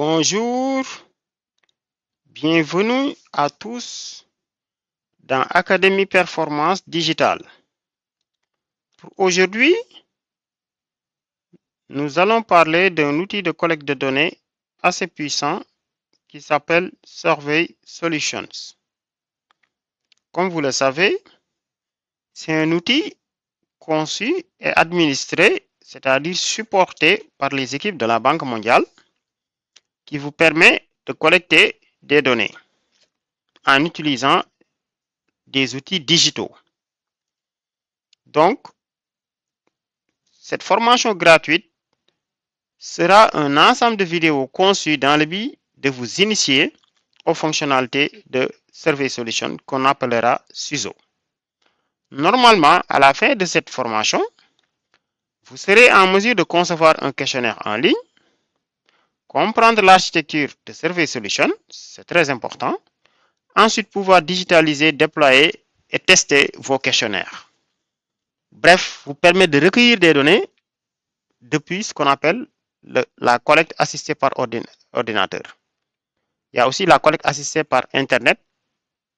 Bonjour, bienvenue à tous dans Académie Performance Digitale. Pour aujourd'hui, nous allons parler d'un outil de collecte de données assez puissant qui s'appelle Survey Solutions. Comme vous le savez, c'est un outil conçu et administré, c'est-à-dire supporté par les équipes de la Banque mondiale, qui vous permet de collecter des données en utilisant des outils digitaux. Donc, cette formation gratuite sera un ensemble de vidéos conçues dans le but de vous initier aux fonctionnalités de Survey Solution qu'on appellera SUSO. Normalement, à la fin de cette formation, vous serez en mesure de concevoir un questionnaire en ligne, comprendre l'architecture de Survey Solution, c'est très important, ensuite pouvoir digitaliser, déployer et tester vos questionnaires. Bref, vous permettre de recueillir des données depuis ce qu'on appelle la collecte assistée par ordinateur. Il y a aussi la collecte assistée par Internet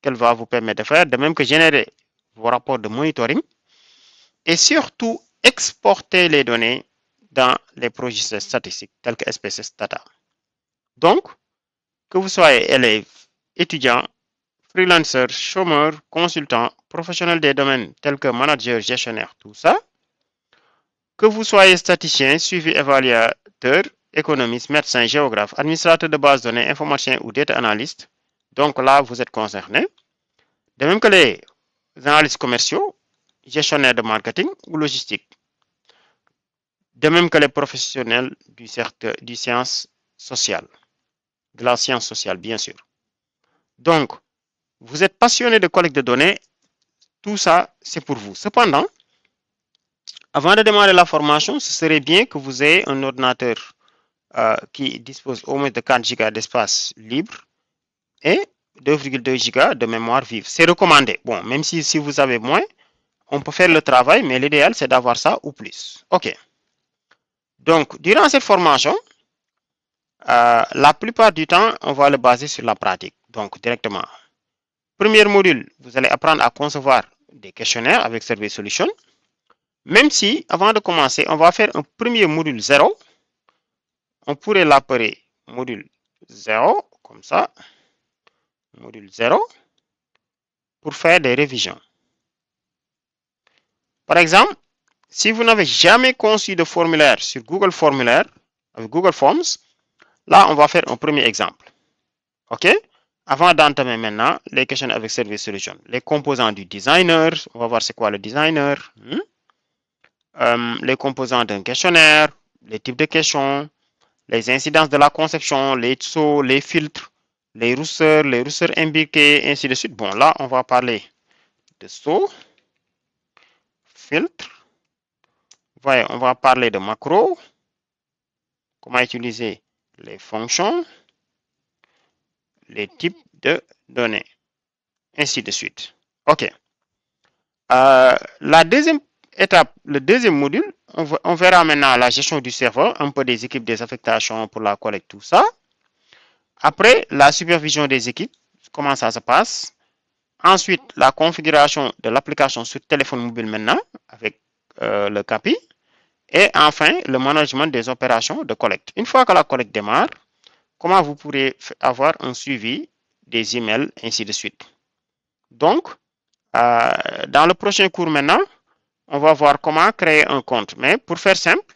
qu'elle va vous permettre de faire, de même que générer vos rapports de monitoring et surtout exporter les données dans les projets statistiques tels que SPSS Data. Donc, que vous soyez élève, étudiant, freelancer, chômeur, consultant, professionnel des domaines tels que manager, gestionnaire, tout ça, que vous soyez statisticien, suivi évaluateur, économiste, médecin, géographe, administrateur de base de données, informaticien ou data analyst, donc là, vous êtes concerné. De même que les analystes commerciaux, gestionnaires de marketing ou logistique. De même que les professionnels du secteur du science sociale, de la science sociale, bien sûr. Donc, vous êtes passionné de collecte de données, tout ça, c'est pour vous. Cependant, avant de démarrer la formation, ce serait bien que vous ayez un ordinateur qui dispose au moins de 4 Go d'espace libre et 2,2 Go de mémoire vive. C'est recommandé. Bon, même si vous avez moins, on peut faire le travail, mais l'idéal, c'est d'avoir ça ou plus. OK. Donc, durant cette formation, la plupart du temps, on va le baser sur la pratique. Donc, directement. Premier module, vous allez apprendre à concevoir des questionnaires avec Survey Solution. Même si, avant de commencer, on va faire un premier module 0. On pourrait l'appeler module 0, comme ça. Module 0, pour faire des révisions. Par exemple, si vous n'avez jamais conçu de formulaire sur Google Formulaire, avec Google Forms, là, on va faire un premier exemple. OK? Avant d'entamer maintenant les questions avec Survey Solution, les composants du designer, on va voir c'est quoi le designer, les composants d'un questionnaire, les types de questions, les incidences de la conception, les sauts, les filtres, les rousseurs imbriqués, ainsi de suite. Bon, là, on va parler de sauts, filtres. Voyez, on va parler de macros, comment utiliser les fonctions, les types de données, ainsi de suite. OK. La deuxième étape, le deuxième module, on verra maintenant la gestion du serveur, un peu des équipes, des affectations pour la collecte, tout ça. Après, la supervision des équipes, comment ça se passe. Ensuite, la configuration de l'application sur téléphone mobile maintenant, avec le CAPI. Et enfin, le management des opérations de collecte. Une fois que la collecte démarre, comment vous pourrez avoir un suivi des emails, ainsi de suite. Donc, dans le prochain cours maintenant, on va voir comment créer un compte. Mais pour faire simple,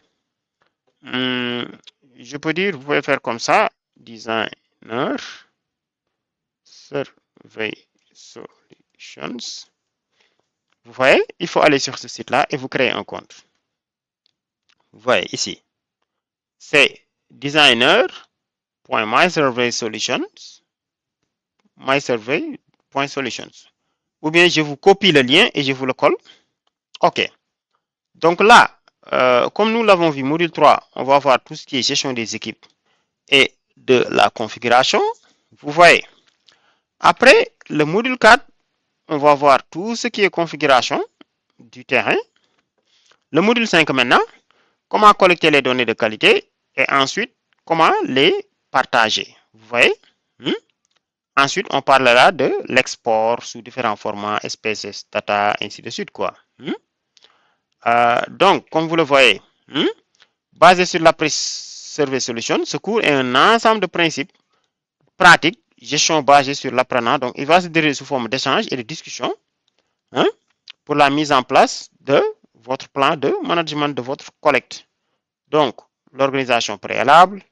je peux dire, vous pouvez faire comme ça, designer, survey solutions. Vous voyez, il faut aller sur ce site-là et vous créez un compte. Vous voyez ici, c'est designer.mysurveysolutions. Ou bien je vous copie le lien et je vous le colle. OK. Donc là, comme nous l'avons vu, module 3, on va voir tout ce qui est gestion des équipes et de la configuration. Vous voyez. Après, le module 4, on va voir tout ce qui est configuration du terrain. Le module 5 maintenant, comment collecter les données de qualité et ensuite, comment les partager. Vous voyez? Ensuite, on parlera de l'export sous différents formats, SPSS, data, ainsi de suite, quoi. Donc, comme vous le voyez, basé sur l'APRI Survey Solution, ce cours est un ensemble de principes pratiques, gestion basée sur l'apprenant. Donc, il va se dérouler sous forme d'échange et de discussion pour la mise en place de votre plan de management de votre collecte. Donc, l'organisation préalable,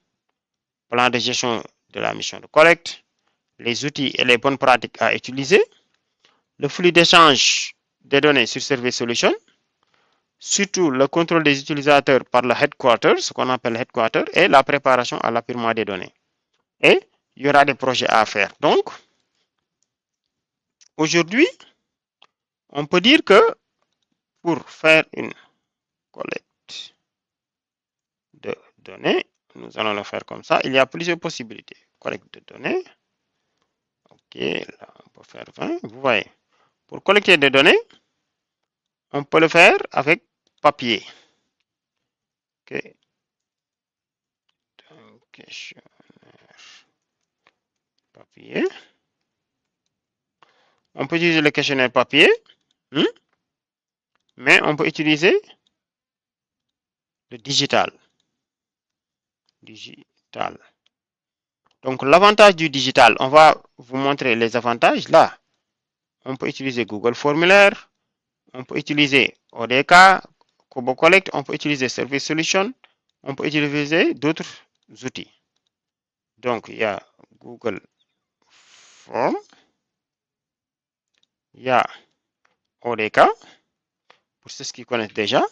plan de gestion de la mission de collecte, les outils et les bonnes pratiques à utiliser, le flux d'échange des données sur Survey Solution, surtout le contrôle des utilisateurs par le headquarter, ce qu'on appelle headquarter, et la préparation à l'appurement des données. Et il y aura des projets à faire. Donc, aujourd'hui, on peut dire que pour faire une collecte de données, nous allons le faire comme ça. Il y a plusieurs possibilités. Collecte de données. OK, là, on peut faire 20. Vous voyez, pour collecter des données, on peut le faire avec papier. OK. Donc, questionnaire papier. On peut utiliser le questionnaire papier, mais on peut utiliser le digital. Donc, l'avantage du digital, on va vous montrer les avantages. Là, on peut utiliser Google Formulaire, on peut utiliser ODK, Kobo Collect, on peut utiliser Service Solution, on peut utiliser d'autres outils. Donc, il y a Google Form, il y a ODK, pour ceux qui connaissent déjà.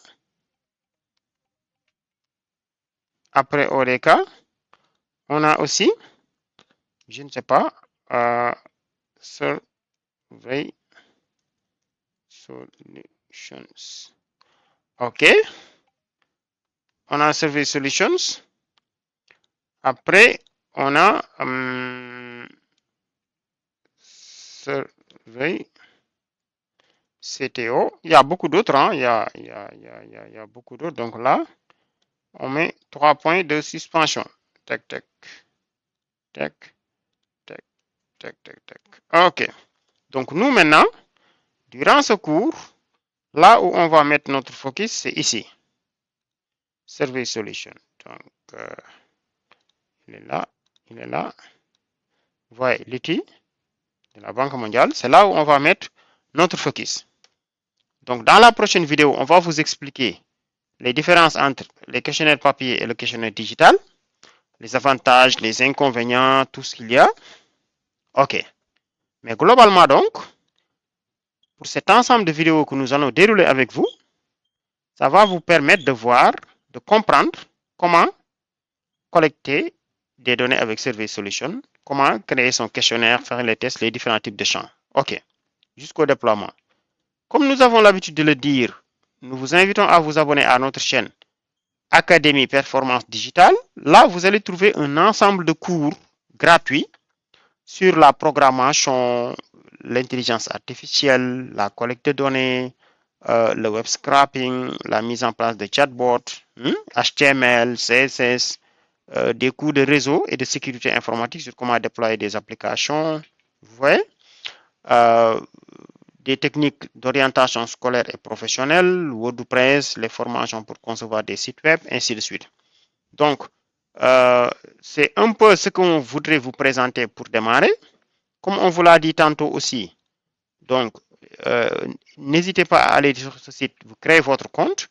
Après ODK, on a aussi, je ne sais pas, Survey Solutions. OK. On a Survey Solutions. Après, on a Survey CTO. Il y a beaucoup d'autres. Hein. Il y a beaucoup d'autres. Donc là, on met 3 points de suspension. Tac, tac, tac, tac, tac, tac, tac. OK. Donc nous, maintenant, durant ce cours, là où on va mettre notre focus, c'est ici. Survey Solution. Donc, il est là, il est là. Vous voyez, l'outil de la Banque mondiale, c'est là où on va mettre notre focus. Donc, dans la prochaine vidéo, on va vous expliquer les différences entre les questionnaires papier et le questionnaire digital, les avantages, les inconvénients, tout ce qu'il y a. OK. Mais globalement, donc, pour cet ensemble de vidéos que nous allons dérouler avec vous, ça va vous permettre de voir, de comprendre comment collecter des données avec Survey Solution, comment créer son questionnaire, faire les tests, les différents types de champs. OK. Jusqu'au déploiement. Comme nous avons l'habitude de le dire, nous vous invitons à vous abonner à notre chaîne Académie Performance Digitale. Là, vous allez trouver un ensemble de cours gratuits sur la programmation, l'intelligence artificielle, la collecte de données, le web scraping, la mise en place de chatbots, HTML, CSS, des cours de réseau et de sécurité informatique sur comment déployer des applications. Vous voyez? Des techniques d'orientation scolaire et professionnelle, WordPress, les formations pour concevoir des sites web, ainsi de suite. Donc, c'est un peu ce qu'on voudrait vous présenter pour démarrer. Comme on vous l'a dit tantôt aussi, donc, n'hésitez pas à aller sur ce site, vous créez votre compte.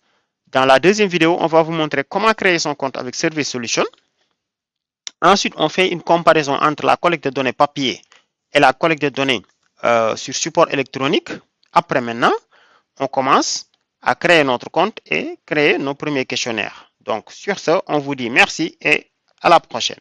Dans la deuxième vidéo, on va vous montrer comment créer son compte avec Survey Solution. Ensuite, on fait une comparaison entre la collecte de données papier et la collecte de données sur support électronique. Après maintenant, on commence à créer notre compte et créer nos premiers questionnaires. Donc, sur ce, on vous dit merci et à la prochaine.